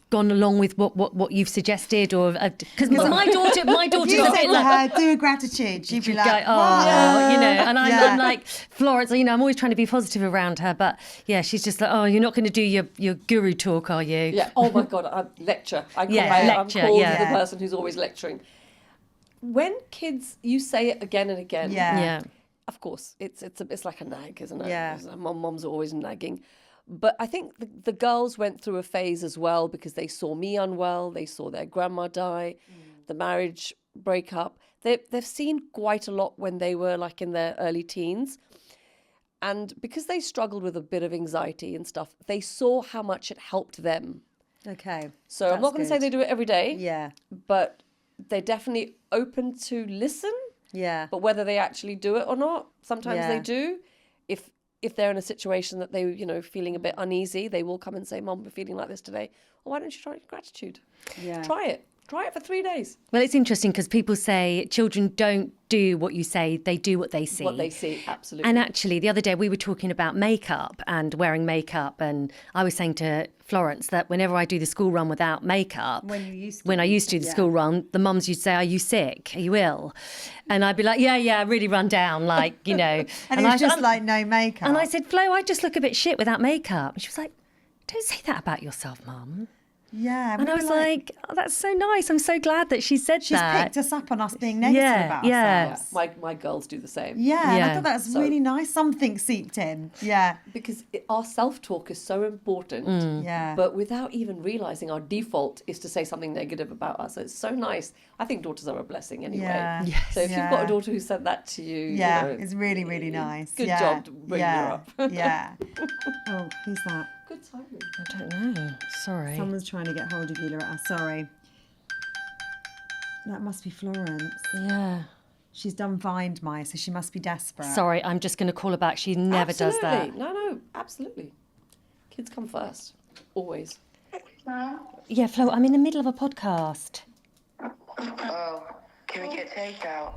gone along with what you've suggested, or because my daughter's You a said bit to like, her, do a gratitude. She'd be like, go, "What?" you know, and I'm like, Florence, you know, I'm always trying to be positive around her, but yeah, she's just like, oh, you're not going to do your guru talk, are you? Yeah. Oh my God, I lecture. I'm lecture, called yeah. the person who's always lecturing. When kids, you say it again and again. Yeah. Of course, it's like a nag, isn't it? Yeah. Moms are always nagging. But I think the girls went through a phase as well because they saw me unwell, they saw their grandma die, the marriage break up. They've seen quite a lot when they were like in their early teens. And because they struggled with a bit of anxiety and stuff, they saw how much it helped them. Okay. So I'm not going to say they do it every day. Yeah. But they're definitely open to listen. Yeah. But whether they actually do it or not, sometimes they Yeah. do. If they're in a situation that they, you know, feeling a bit uneasy, they will come and say, Mom, we're feeling like this today. Well, why don't you try gratitude? Yeah. Try it. Try it for 3 days. Well, it's interesting because people say children don't do what you say, they do what they see. What they see, absolutely. And actually, the other day we were talking about makeup and wearing makeup, and I was saying to Florence that whenever I do the school run without makeup, When you used to. when I used to do the school run, the mums used to say, "Are you sick? Are you ill?" And I'd be like, "Yeah, really run down, like, you know." And it's just like no makeup. And I said, "Flo, I just look a bit shit without makeup." And she was like, "Don't say that about yourself, Mum." yeah. And I was like, "Oh, that's so nice. I'm so glad that she said she's that." picked us up on us being negative about ourselves. My girls do the same. Yeah, and I Yeah. thought that was really nice. Something seeped in. Yeah. Because our self-talk is so important. Yeah. But without even realising, our default is to say something negative about us. So it's so nice. I think daughters are a blessing anyway. Yeah. Yes. So if you've got a daughter who said that to you, Yeah, you know, it's really, really nice. Good Yeah. job to bring her up. Yeah. Oh, who's that? Good timing. I don't know. Sorry. Someone's trying to get hold of you, Loretta. Sorry. That must be Florence. Yeah. She's done Find My, so she must be desperate. Sorry, I'm just going to call her back. She never does that. No, absolutely. Kids come first, always. Yeah, Flo, I'm in the middle of a podcast. Oh, can we get takeout?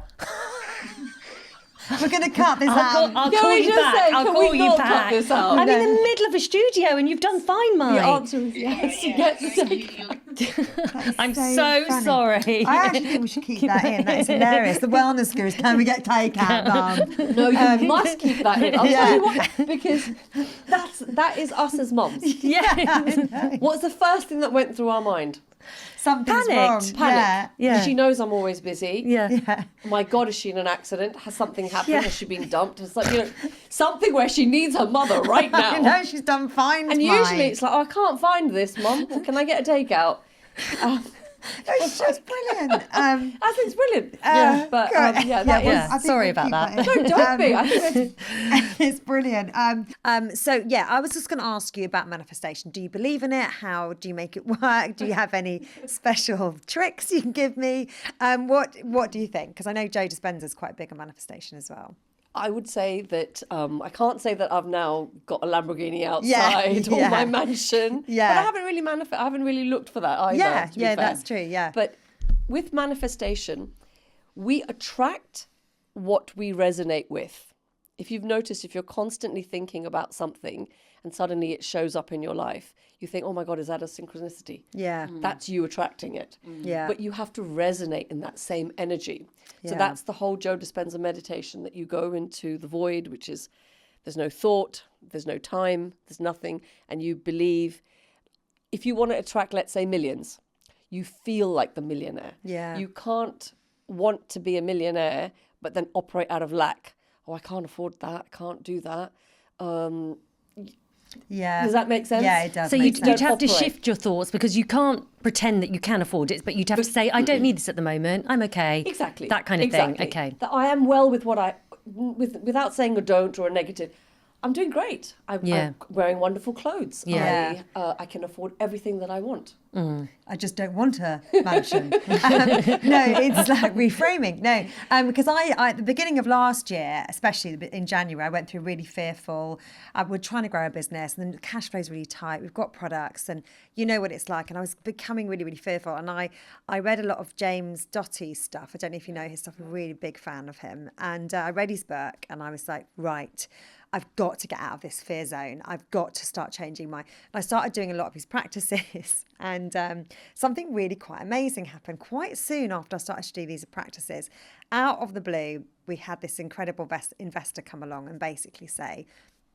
We're going to cut this out. I'll Can call we you just back. say, I'll can call we you not back. cut this out? I'm in the middle of a studio and you've done Find My. The answer is yes. You get the takeout. I'm so so funny. sorry. I actually think we should keep that in. That is hilarious. The wellness gurus, can we get takeout, Mum? No, you must keep that in. I'll tell you Yeah. what, because that is us as mums. Yeah. What's the first thing that went through our mind? Something's Panicked. wrong. Panic. Yeah. She knows I'm always busy. Yeah. My God, is she in an accident? Has something happened? Yeah. Has she been dumped? It's like, you know, something where she needs her mother right now. I know, she's done Find And My. usually it's like, oh, I can't find this, Mum. Well, can I get a takeout? It's just brilliant. I think it's brilliant. But Great. that well, was. I think Sorry we'll about keep that. in. No, don't be. I think that's It's brilliant. So yeah, I was just going to ask you about manifestation. Do you believe in it? How do you make it work? Do you have any special tricks you can give me? What do you think? Because I know Joe Dispenza is quite big on manifestation as well. I would say that I can't say that I've now got a Lamborghini outside or yeah. my mansion. Yeah. But I haven't really I haven't really looked for that either. Yeah, to be yeah, fair. that's true, yeah. But with manifestation, we attract what we resonate with. If you've noticed, if you're constantly thinking about something and suddenly it shows up in your life, you think, oh my God, is that a synchronicity? Yeah. That's you attracting it. Yeah. But you have to resonate in that same energy. So Yeah. that's the whole Joe Dispenza meditation, that you go into the void, which is there's no thought, there's no time, there's nothing. And you believe, if you want to attract, let's say, millions, you feel like the millionaire. Yeah. You can't want to be a millionaire, but then operate out of lack. Oh, I can't afford that. I can't do that. Yeah. Does that make sense? Yeah, it does. So make you'd sense. have to operate. shift your thoughts because you can't pretend that you can afford it, but you'd have to say, I don't need this at the moment. I'm okay. Exactly. That kind of Exactly. thing. Okay. That I am well with what without saying a don't or a negative. I'm doing great. I'm wearing wonderful clothes. Yeah. I can afford everything that I want. I just don't want a mansion. No, it's like reframing. No, because I at the beginning of last year, especially in January, I went through really fearful. We're trying to grow a business, and then the cash flow's really tight. We've got products, and you know what it's like. And I was becoming really, really fearful. And I read a lot of James Doty's stuff. I don't know if you know his stuff. I'm a really big fan of him. And I read his book, and I was like, right. I've got to get out of this fear zone. I've got to start changing my... I started doing a lot of his practices and something really quite amazing happened quite soon after I started to do these practices. Out of the blue, we had this incredible investor come along and basically say,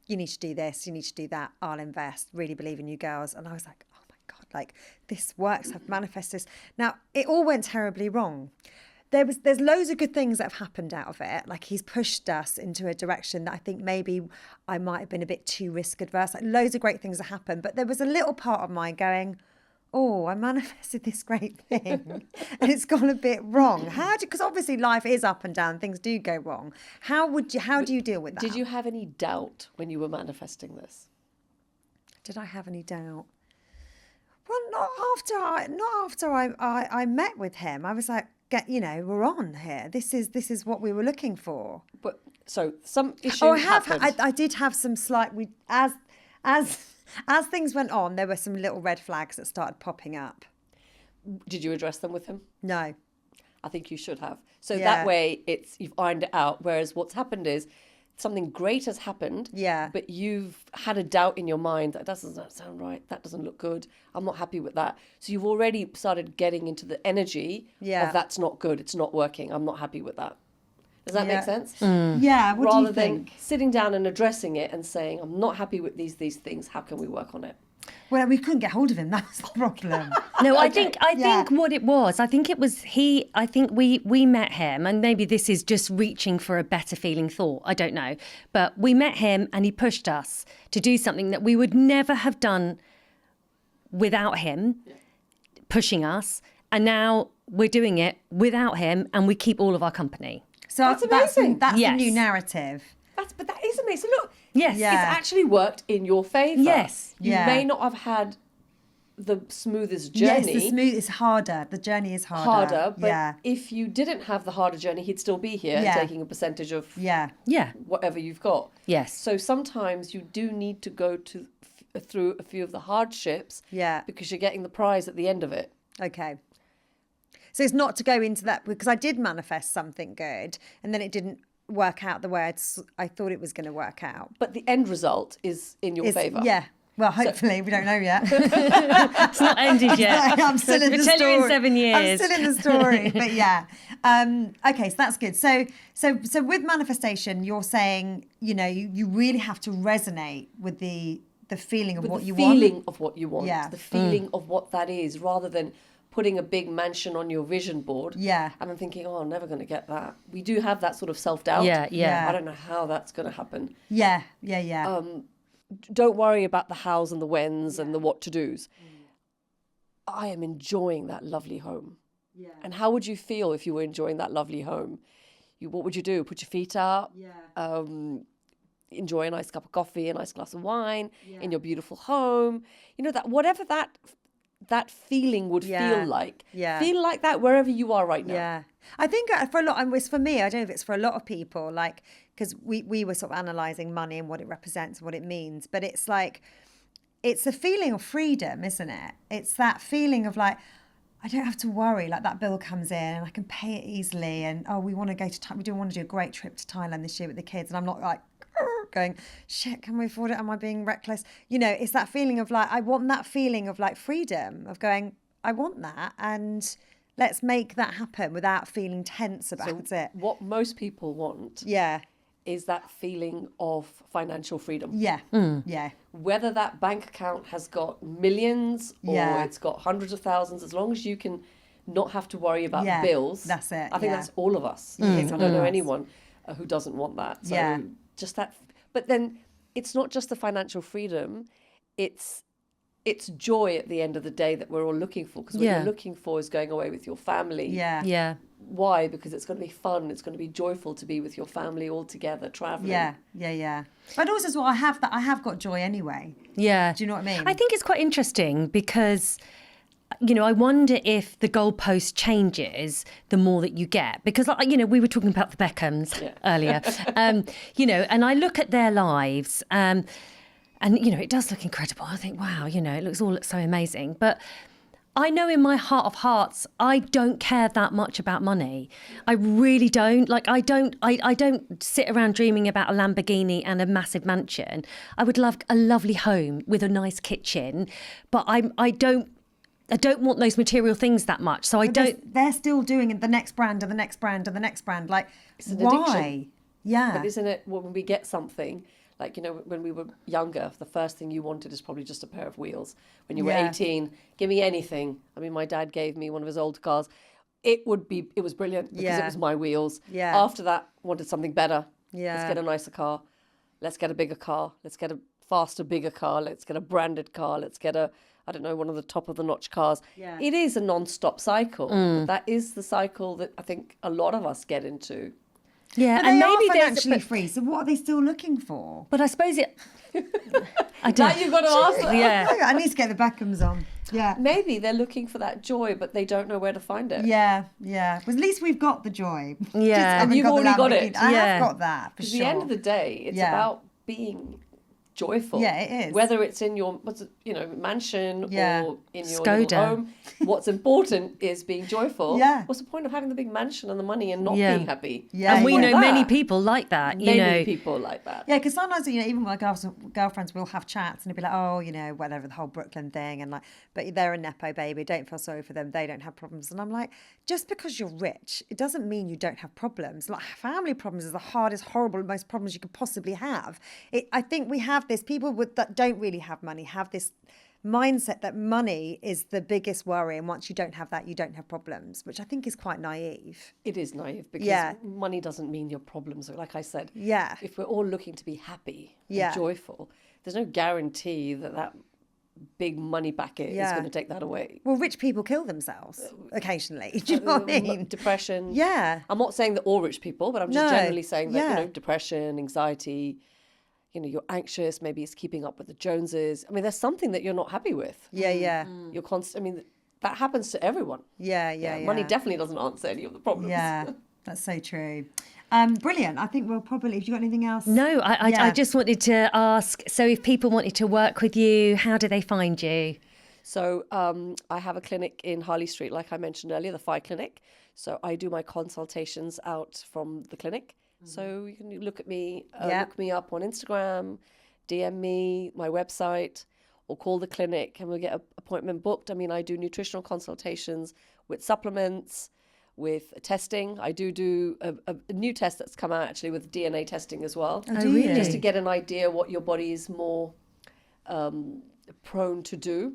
you need to do this, you need to do that, I'll invest, really believe in you girls. And I was like, oh my God, like this works, I've manifested this. Now, it all went terribly wrong. There's loads of good things that have happened out of it. Like he's pushed us into a direction that I think maybe I might have been a bit too risk adverse. Like loads of great things have happened, but there was a little part of mine going, oh, I manifested this great thing and it's gone a bit wrong. Because obviously life is up and down, things do go wrong. How do you deal with that? Did you have any doubt when you were manifesting this? Did I have any doubt? Well, not after I met with him. I was like, we're on here. This is what we were looking for. But so some issues happened. I did have some slight. As things went on, there were some little red flags that started popping up. Did you address them with him? No. I think you should have. So that way, you've ironed it out. Whereas what's happened is something great has happened. Yeah. But you've had a doubt in your mind that doesn't sound right. That doesn't look good. I'm not happy with that. So you've already started getting into the energy of that's not good. It's not working. I'm not happy with that. Does that make sense? Yeah. What do you think? Rather than sitting down and addressing it and saying, I'm not happy with these things. How can we work on it? Well, we couldn't get hold of him. That's the problem. No, I think what it was, I think we met him, and maybe this is just reaching for a better feeling thought, I don't know. But we met him and he pushed us to do something that we would never have done without him pushing us. And now we're doing it without him and we keep all of our company. So that's amazing. That's a new narrative. But that is amazing. Look, yes, it's actually worked in your favour. Yes. You may not have had the smoothest journey. Yes, it's harder. The journey is harder. But if you didn't have the harder journey, he'd still be here taking a percentage of whatever you've got. Yes. So sometimes you do need to go through a few of the hardships because you're getting the prize at the end of it. Okay. So it's not to go into that, because I did manifest something good and then it didn't work out the way I thought it was going to work out. But the end result is in your favour. Yeah. Well, hopefully, we don't know yet. It's not ended yet. I'm still in the story. We'll tell you in 7 years. I'm still in the story, but yeah. Okay, so that's good. So with manifestation, you're saying, you really have to resonate with the feeling of what you want. The feeling of what you want. Yeah. The feeling of what that is, rather than putting a big mansion on your vision board. Yeah. And I'm thinking, I'm never going to get that. We do have that sort of self-doubt. Yeah. I don't know how that's going to happen. Yeah. Don't worry about the hows and the whens and the what to do's. I am enjoying that lovely home. Yeah. And how would you feel if you were enjoying that lovely home? What would you do? Put your feet up? Yeah. Enjoy a nice cup of coffee, a nice glass of wine in your beautiful home. That whatever that feeling would feel like. Yeah. Feel like that wherever you are right now. Yeah. I think for a lot, and it's for me, I don't know if it's for a lot of people, like, because we were sort of analysing money and what it represents, what it means, but it's like, it's a feeling of freedom, isn't it? It's that feeling of like, I don't have to worry, like that bill comes in and I can pay it easily, and we want to go to we do want to do a great trip to Thailand this year with the kids, and I'm not like going, shit, can we afford it? Am I being reckless? It's that feeling of like, I want that feeling of like freedom, of going, I want that, and let's make that happen without feeling tense about it. What most people want is that feeling of financial freedom. Yeah. Yeah. Whether that bank account has got millions or it's got hundreds of thousands, as long as you can not have to worry about bills. That's it. I think that's all of us. I don't know anyone who doesn't want that. So just that. But then it's not just the financial freedom, it's joy at the end of the day that we're all looking for, because what you're looking for is going away with your family. Yeah. Why? Because it's going to be fun. It's going to be joyful to be with your family all together, traveling. Yeah. But also as well, I have got joy anyway. Yeah. Do you know what I mean? I think it's quite interesting because, I wonder if the goalpost changes the more that you get, because, we were talking about the Beckhams earlier, and I look at their lives, and it does look incredible. I think, wow, it looks so amazing. But I know in my heart of hearts, I don't care that much about money. I really don't. Like, I don't sit around dreaming about a Lamborghini and a massive mansion. I would love a lovely home with a nice kitchen, but I don't want those material things that much. So I don't. They're still doing the next brand and the next brand and the next brand. Like, It's an why? addiction. Yeah. But isn't it when we get something, like, you know, when we were younger, the first thing you wanted is probably just a pair of wheels. When you were 18, give me anything. I mean, my dad gave me one of his old cars. It was brilliant because it was my wheels. Yeah. After that, wanted something better. Yeah. Let's get a nicer car. Let's get a bigger car. Let's get a faster, bigger car. Let's get a branded car. Let's get one of the top of the notch cars. Yeah. It is a non-stop cycle. But that is the cycle that I think a lot of us get into. Yeah, But and they are maybe financially free, so what are they still looking for? But I suppose it. I Now don't. you've got to ask them. Yeah. I need to get the Beckhams on. Yeah. Maybe they're looking for that joy, but they don't know where to find it. Yeah, yeah. Well, at least we've got the joy. Yeah. And you've already got it. I Yeah. have got that, for Because sure. at the end of the day, it's Yeah. about being joyful. Yeah, it is. Whether it's in your mansion Yeah. or in your Skoda. little home, what's important is being joyful. Yeah. What's the point of having the big mansion and the money and not Yeah. being happy? Yeah, And we yeah. know many people like that. Many people like that. Yeah, because sometimes, even my girlfriends will have chats and they'll be like, oh, whatever, the whole Brooklyn thing. And but they're a Nepo baby. Don't feel sorry for them. They don't have problems. And I'm like, just because you're rich, it doesn't mean you don't have problems. Like, family problems is the hardest, horrible, most problems you could possibly have. I think we have this, people that don't really have money have this mindset that money is the biggest worry. And once you don't have that, you don't have problems, which I think is quite naive. It is naive because Yeah. money doesn't mean your problems. Like I said, Yeah. if we're all looking to be happy Yeah. and joyful, there's no guarantee that big money bucket is Yeah. going to take that away. Well, rich people kill themselves occasionally. Do you know what I mean? Depression. Yeah. I'm not saying that all rich people, but I'm just No. generally saying that, Yeah. depression, anxiety, you're anxious, maybe it's keeping up with the Joneses. I mean, there's something that you're not happy with. Yeah, yeah. You're that happens to everyone. Yeah. Money definitely doesn't answer any of the problems. Yeah, that's so true. Brilliant. I think we'll probably, have you got anything else? No, I Yeah. just wanted to ask, so if people wanted to work with you, how do they find you? So I have a clinic in Harley Street, like I mentioned earlier, the Phi Clinic. So I do my consultations out from the clinic. So you can look at me, look me up on Instagram, DM me, my website, or call the clinic and we'll get an appointment booked. I mean, I do nutritional consultations with supplements, with testing. I do a new test that's come out actually with DNA testing as well. Oh, do you? Just to get an idea what your body is more prone to do.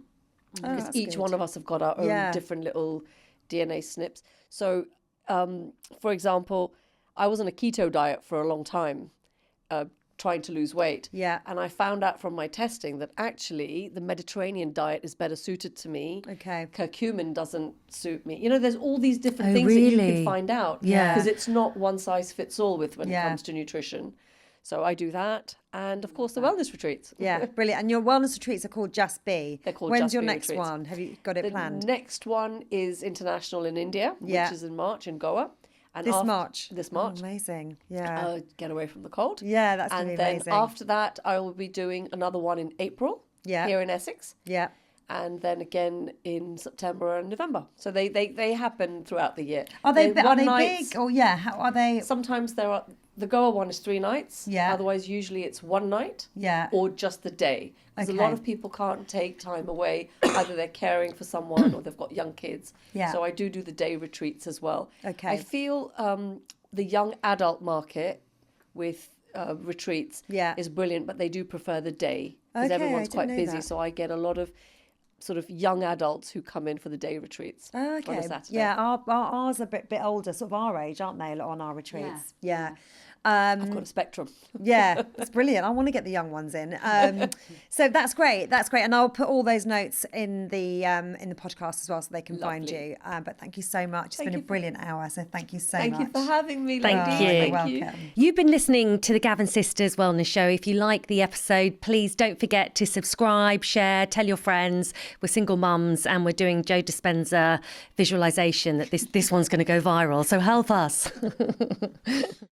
Because that's each good. one of us have got our own Yeah. different little DNA snips. So, for example, I was on a keto diet for a long time, trying to lose weight. Yeah. And I found out from my testing that actually the Mediterranean diet is better suited to me. Okay. Curcumin doesn't suit me. There's all these different Oh, things that you really? can find out. Yeah. Because it's not one size fits all when it Yeah. comes to nutrition. So I do that. And of course, the wellness retreats. Yeah, brilliant. And your wellness retreats are called Just Be. They're called When's Just your Be next retreats. one? Have you got it The planned? next one is international in India, Yeah. which is in March in Goa. And This March? This Oh, March. amazing. Yeah. Get away from the cold. Yeah, that's gonna And be then amazing. after that, I will be doing another one in April Yeah. here in Essex. Yeah. And then again in September and November. So they happen throughout the year. Are they They're one big? nights. Or how are they? Sometimes the Goa one is 3 nights. Yeah. Otherwise, usually it's 1 night. Yeah. Or just the day. Because a Okay. lot of people can't take time away. Either they're caring for someone or they've got young kids. Yeah. So I do the day retreats as well. Okay. I feel the young adult market with retreats Yeah. is brilliant, but they do prefer the day. Because Okay, I everyone's didn't quite know busy. that. So I get a lot of sort of young adults who come in for the day retreats Oh, on okay. a Saturday. Yeah, ours are a bit older, sort of our age, aren't they? On our retreats. Yeah. I've got a spectrum. Yeah, that's brilliant. I want to get the young ones in. So that's great. That's great. And I'll put all those notes in the podcast as well, so they can find Lovely. you. But thank you so much. It's Thank been a you for- brilliant hour. So thank you so Thank much. you for having me. Thank ladies. you. You're Thank you. welcome. You've been listening to the Gavin Sisters Wellness Show. If you like the episode, please don't forget to subscribe, share, tell your friends. We're single mums and we're doing Joe Dispenza visualization that this one's going to go viral. So help us.